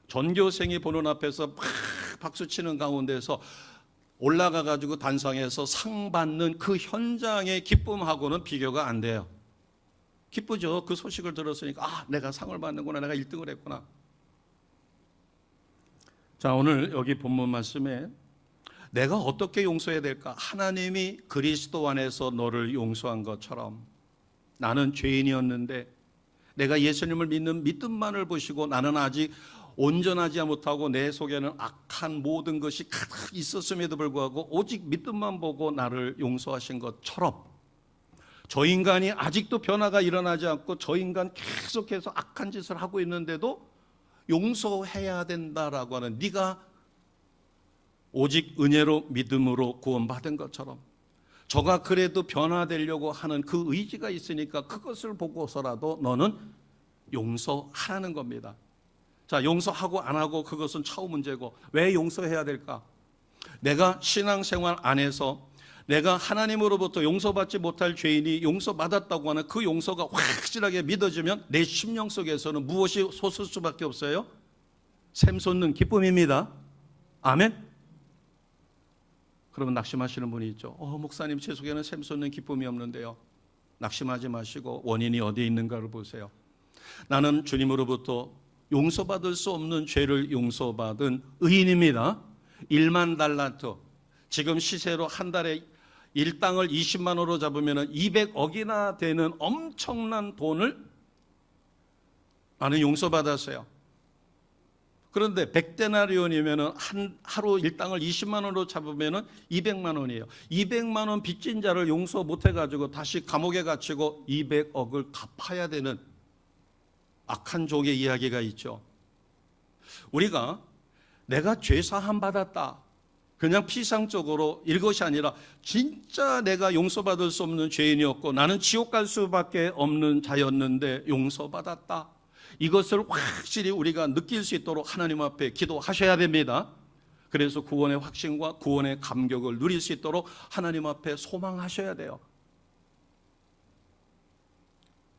Speaker 1: 전교생이 보는 앞에서 막 박수 치는 가운데서 올라가 가지고 단상에서 상 받는 그 현장의 기쁨하고는 비교가 안 돼요. 기쁘죠. 그 소식을 들었으니까 내가 상을 받는구나, 내가 1등을 했구나. 자, 오늘 여기 본문 말씀에 내가 어떻게 용서해야 될까? 하나님이 그리스도 안에서 너를 용서한 것처럼 나는 죄인이었는데 내가 예수님을 믿는 믿음만을 보시고 나는 아직 온전하지 못하고 내 속에는 악한 모든 것이 가득 있었음에도 불구하고 오직 믿음만 보고 나를 용서하신 것처럼 저 인간이 아직도 변화가 일어나지 않고 저 인간 계속해서 악한 짓을 하고 있는데도 용서해야 된다라고 하는 네가 오직 은혜로 믿음으로 구원받은 것처럼 저가 그래도 변화되려고 하는 그 의지가 있으니까 그것을 보고서라도 너는 용서하라는 겁니다. 자, 용서하고 안 하고 그것은 차후 문제고 왜 용서해야 될까? 내가 신앙생활 안에서 내가 하나님으로부터 용서받지 못할 죄인이 용서받았다고 하는 그 용서가 확실하게 믿어지면 내 심령 속에서는 무엇이 솟을 수밖에 없어요? 샘솟는 기쁨입니다. 아멘? 그러면 낙심하시는 분이 있죠. 목사님, 제 속에는 샘솟는 기쁨이 없는데요. 낙심하지 마시고 원인이 어디에 있는가를 보세요. 나는 주님으로부터 용서받을 수 없는 죄를 용서받은 의인입니다. 1만 달란트, 지금 시세로 한 달에 일당을 20만 원으로 잡으면 200억이나 되는 엄청난 돈을 나는 용서받았어요. 그런데 100데나리온이면은 하루 일당을 20만 원으로 잡으면은 200만 원이에요. 200만 원 빚진 자를 용서 못 해가지고 다시 감옥에 갇히고 200억을 갚아야 되는 악한 종의 이야기가 있죠. 우리가 내가 죄 사함 받았다, 그냥 피상적으로 이것이 아니라 진짜 내가 용서받을 수 없는 죄인이었고 나는 지옥 갈 수밖에 없는 자였는데 용서받았다, 이것을 확실히 우리가 느낄 수 있도록 하나님 앞에 기도하셔야 됩니다. 그래서 구원의 확신과 구원의 감격을 누릴 수 있도록 하나님 앞에 소망하셔야 돼요.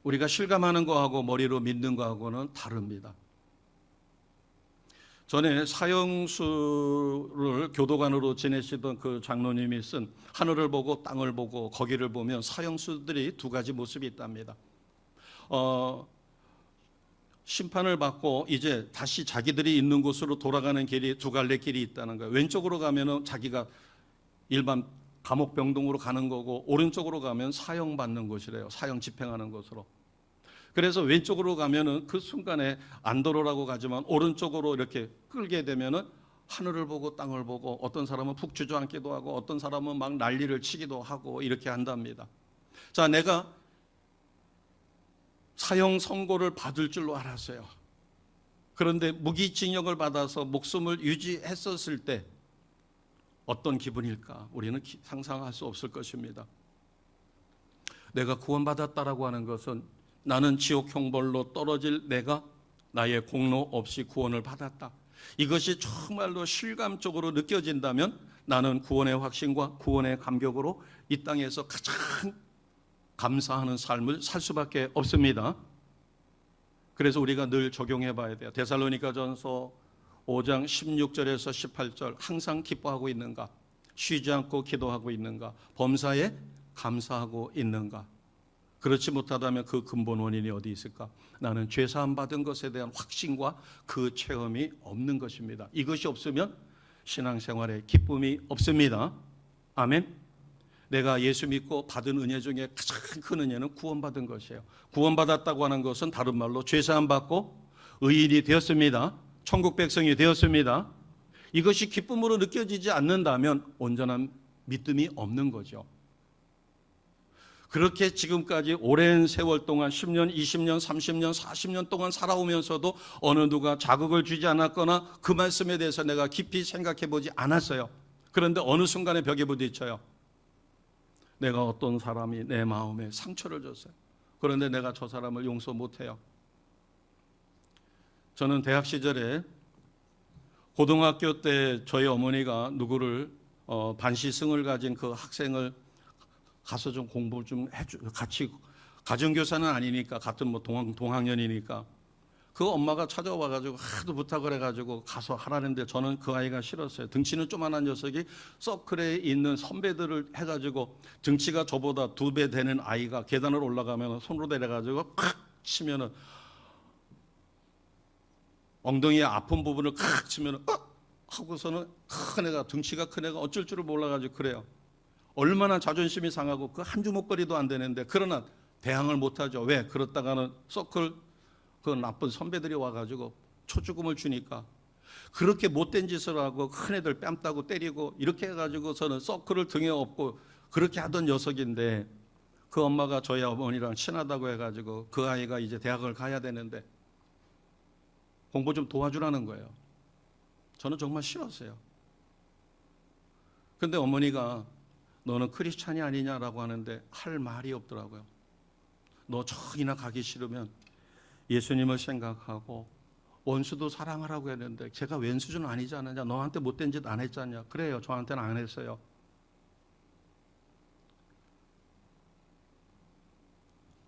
Speaker 1: 우리가 실감하는 거하고 머리로 믿는 거하고는 다릅니다. 전에 사형수를 교도관으로 지내시던 그 장로님이 쓴 하늘을 보고 땅을 보고 거기를 보면 사형수들이 두 가지 모습이 있답니다. 심판을 받고 이제 다시 자기들이 있는 곳으로 돌아가는 길이 두 갈래 길이 있다는 거예요. 왼쪽으로 가면은 자기가 일반 감옥 병동으로 가는 거고, 오른쪽으로 가면 사형받는 곳이래요. 사형 집행하는 곳으로. 그래서 왼쪽으로 가면은 그 순간에 안도로라고 가지만 오른쪽으로 이렇게 끌게 되면은 하늘을 보고 땅을 보고, 어떤 사람은 푹 주저앉기도 하고 어떤 사람은 막 난리를 치기도 하고 이렇게 한답니다. 자, 내가 사형 선고를 받을 줄로 알았어요. 그런데 무기징역을 받아서 목숨을 유지했었을 때 어떤 기분일까? 우리는 상상할 수 없을 것입니다. 내가 구원받았다라고 하는 것은 나는 지옥 형벌로 떨어질 내가 나의 공로 없이 구원을 받았다, 이것이 정말로 실감적으로 느껴진다면 나는 구원의 확신과 구원의 감격으로 이 땅에서 가장 감사하는 삶을 살 수밖에 없습니다. 그래서 우리가 늘 적용해 봐야 돼요. 데살로니가전서 5장 16절에서 18절, 항상 기뻐하고 있는가? 쉬지 않고 기도하고 있는가? 범사에 감사하고 있는가? 그렇지 못하다면 그 근본 원인이 어디 있을까? 나는 죄사함 받은 것에 대한 확신과 그 체험이 없는 것입니다. 이것이 없으면 신앙생활에 기쁨이 없습니다. 아멘. 내가 예수 믿고 받은 은혜 중에 가장 큰 은혜는 구원받은 것이에요. 구원받았다고 하는 것은 다른 말로 죄사함 받고 의인이 되었습니다. 천국 백성이 되었습니다. 이것이 기쁨으로 느껴지지 않는다면 온전한 믿음이 없는 거죠. 그렇게 지금까지 오랜 세월 동안 10년, 20년, 30년, 40년 동안 살아오면서도 어느 누가 자극을 주지 않았거나 그 말씀에 대해서 내가 깊이 생각해 보지 않았어요. 그런데 어느 순간에 벽에 부딪혀요. 내가 어떤 사람이 내 마음에 상처를 줬어요. 그런데 내가 저 사람을 용서 못해요. 저는 대학 시절에 고등학교 때 저희 어머니가 누구를 반시승을 가진 그 학생을 가서 좀 공부 좀 해주, 같이, 가정교사는 아니니까 같은 뭐 동학년이니까 그 엄마가 찾아와가지고 하도 부탁을 해가지고 가서 하라는데 저는 그 아이가 싫었어요. 등치는 조만한 녀석이 서클에 있는 선배들을 해가지고 등치가 저보다 2배 되는 아이가 계단을 올라가면 손으로 내려가지고 칵 치면은 엉덩이의 아픈 부분을 칵 치면은 하고서는 큰 애가, 등치가 큰 애가 어쩔 줄을 몰라가지고 그래요. 얼마나 자존심이 상하고 그 한 주먹거리도 안 되는데, 그러나 대항을 못하죠. 왜? 그렇다가는 서클 그 나쁜 선배들이 와가지고 초주금을 주니까 그렇게 못된 짓을 하고 큰 애들 뺨 따고 때리고 이렇게 해가지고서는 서클을 등에 업고 그렇게 하던 녀석인데, 그 엄마가 저희 어머니랑 친하다고 해가지고 그 아이가 이제 대학을 가야 되는데 공부 좀 도와주라는 거예요. 저는 정말 싫었어요. 근데 어머니가 너는 크리스찬이 아니냐라고 하는데 할 말이 없더라고요. 너 저기나 가기 싫으면 예수님을 생각하고 원수도 사랑하라고 했는데 제가 왼수는 아니지 않느냐, 너한테 못된 짓 안 했잖냐. 그래요, 저한테는 안 했어요.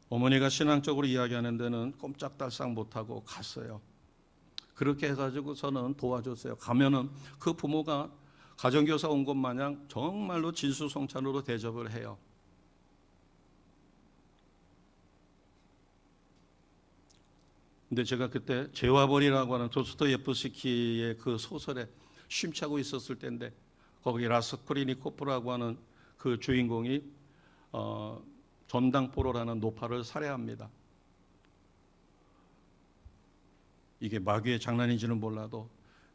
Speaker 1: 어머니가 신앙적으로 이야기하는 데는 꼼짝달싹 못하고 갔어요. 그렇게 해가지고 저는 도와줬어요. 가면은 그 부모가 가정교사 온 것 마냥 정말로 진수성찬으로 대접을 해요. 근데 제가 그때 제와벌이라고 하는 도스토예프스키의 그 소설에 심취하고 있었을 때인데, 거기 라스콜리니코프라고 하는 그 주인공이 전당포로라는 노파를 살해합니다. 이게 마귀의 장난인지는 몰라도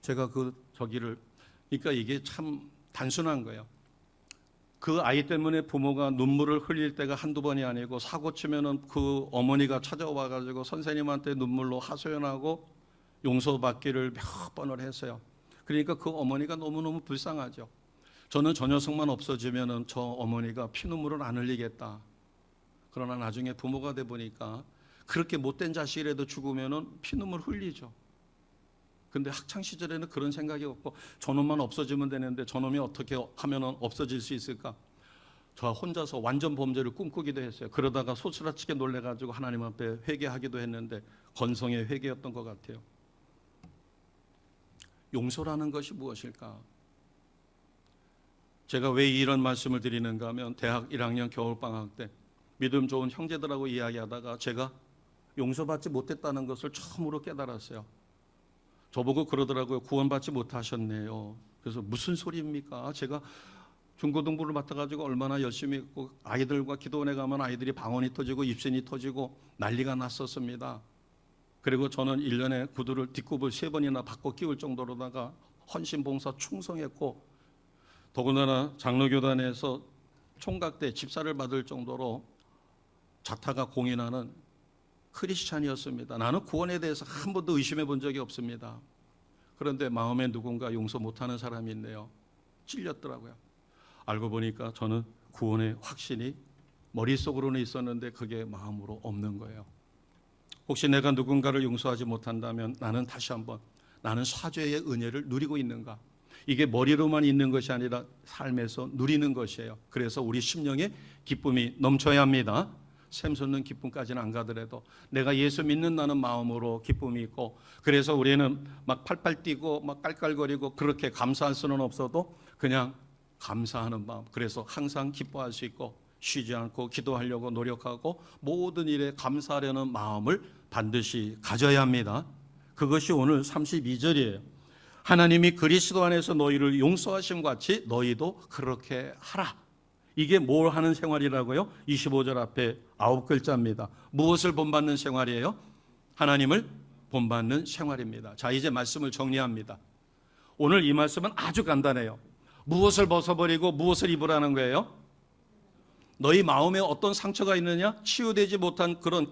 Speaker 1: 제가 그러니까 이게 참 단순한 거예요. 그 아이 때문에 부모가 눈물을 흘릴 때가 한두 번이 아니고 사고 치면은 그 어머니가 찾아와 가지고 선생님한테 눈물로 하소연하고 용서받기를 몇 번을 했어요. 그러니까 그 어머니가 너무너무 불쌍하죠. 저는 저 녀석만 없어지면은 저 어머니가 피눈물을 안 흘리겠다. 그러나 나중에 부모가 돼 보니까 그렇게 못된 자식이라도 죽으면은 피눈물 흘리죠. 근데 학창 시절에는 그런 생각이 없고 저놈만 없어지면 되는데 저놈이 어떻게 하면 없어질 수 있을까? 저 혼자서 완전 범죄를 꿈꾸기도 했어요. 그러다가 소스라치게 놀래가지고 하나님 앞에 회개하기도 했는데 건성의 회개였던 것 같아요. 용서라는 것이 무엇일까? 제가 왜 이런 말씀을 드리는가 하면 대학 1학년 겨울방학 때 믿음 좋은 형제들하고 이야기하다가 제가 용서받지 못했다는 것을 처음으로 깨달았어요. 저보고 그러더라고요. 구원받지 못하셨네요. 그래서 무슨 소리입니까? 제가 중고등부를 맡아가지고 얼마나 열심히 했고 아이들과 기도원에 가면 아이들이 방언이 터지고 입신이 터지고 난리가 났었습니다. 그리고 저는 1년에 구두를 뒷굽을 3번이나 바꿔 끼울 정도로다가 헌신봉사 충성했고 더군다나 장로교단에서 총각 때 집사를 받을 정도로 자타가 공인하는 크리스찬이었습니다. 나는 구원에 대해서 한 번도 의심해 본 적이 없습니다. 그런데 마음에 누군가 용서 못하는 사람이 있네요. 찔렸더라고요. 알고 보니까 저는 구원의 확신이 머릿속으로는 있었는데 그게 마음으로 없는 거예요. 혹시 내가 누군가를 용서하지 못한다면 나는 다시 한번 나는 사죄의 은혜를 누리고 있는가? 이게 머리로만 있는 것이 아니라 삶에서 누리는 것이에요. 그래서 우리 심령에 기쁨이 넘쳐야 합니다. 샘솟는 기쁨까지는 안 가더라도 내가 예수 믿는다는 마음으로 기쁨이 있고 그래서 우리는 막 팔팔 뛰고 막 깔깔거리고 그렇게 감사할 수는 없어도 그냥 감사하는 마음. 그래서 항상 기뻐할 수 있고 쉬지 않고 기도하려고 노력하고 모든 일에 감사하려는 마음을 반드시 가져야 합니다. 그것이 오늘 32절이에요. 하나님이 그리스도 안에서 너희를 용서하심 같이 너희도 그렇게 하라. 이게 뭘 하는 생활이라고요? 25절 앞에 9글자입니다. 무엇을 본받는 생활이에요? 하나님을 본받는 생활입니다. 자, 이제 말씀을 정리합니다. 오늘 이 말씀은 아주 간단해요. 무엇을 벗어버리고 무엇을 입으라는 거예요? 너희 마음에 어떤 상처가 있느냐? 치유되지 못한 그런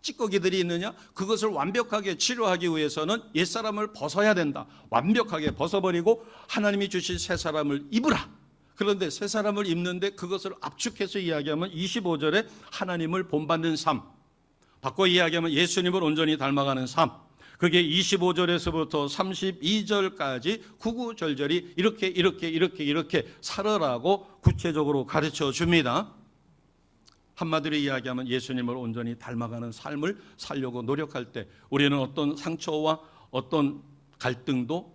Speaker 1: 찌꺼기들이 있느냐? 그것을 완벽하게 치료하기 위해서는 옛사람을 벗어야 된다. 완벽하게 벗어버리고 하나님이 주신 새 사람을 입으라. 그런데 새 사람을 입는데 그것을 압축해서 이야기하면 25절에 하나님을 본받는 삶, 바꿔 이야기하면 예수님을 온전히 닮아가는 삶, 그게 25절에서부터 32절까지 구구절절이 이렇게 살아라고 구체적으로 가르쳐 줍니다. 한마디로 이야기하면 예수님을 온전히 닮아가는 삶을 살려고 노력할 때 우리는 어떤 상처와 어떤 갈등도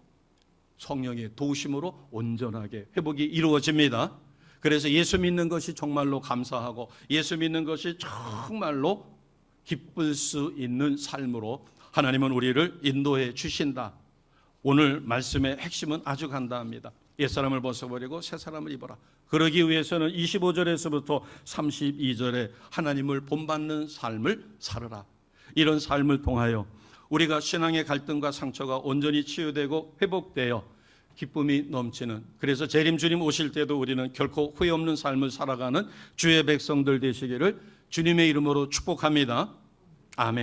Speaker 1: 성령의 도우심으로 온전하게 회복이 이루어집니다. 그래서 예수 믿는 것이 정말로 감사하고 예수 믿는 것이 정말로 기쁠 수 있는 삶으로 하나님은 우리를 인도해 주신다. 오늘 말씀의 핵심은 아주 간단합니다. 옛사람을 벗어버리고 새사람을 입어라. 그러기 위해서는 25절에서부터 32절에 하나님을 본받는 삶을 살아라. 이런 삶을 통하여 우리가 신앙의 갈등과 상처가 온전히 치유되고 회복되어 기쁨이 넘치는, 그래서 재림 주님 오실 때도 우리는 결코 후회 없는 삶을 살아가는 주의 백성들 되시기를 주님의 이름으로 축복합니다. 아멘.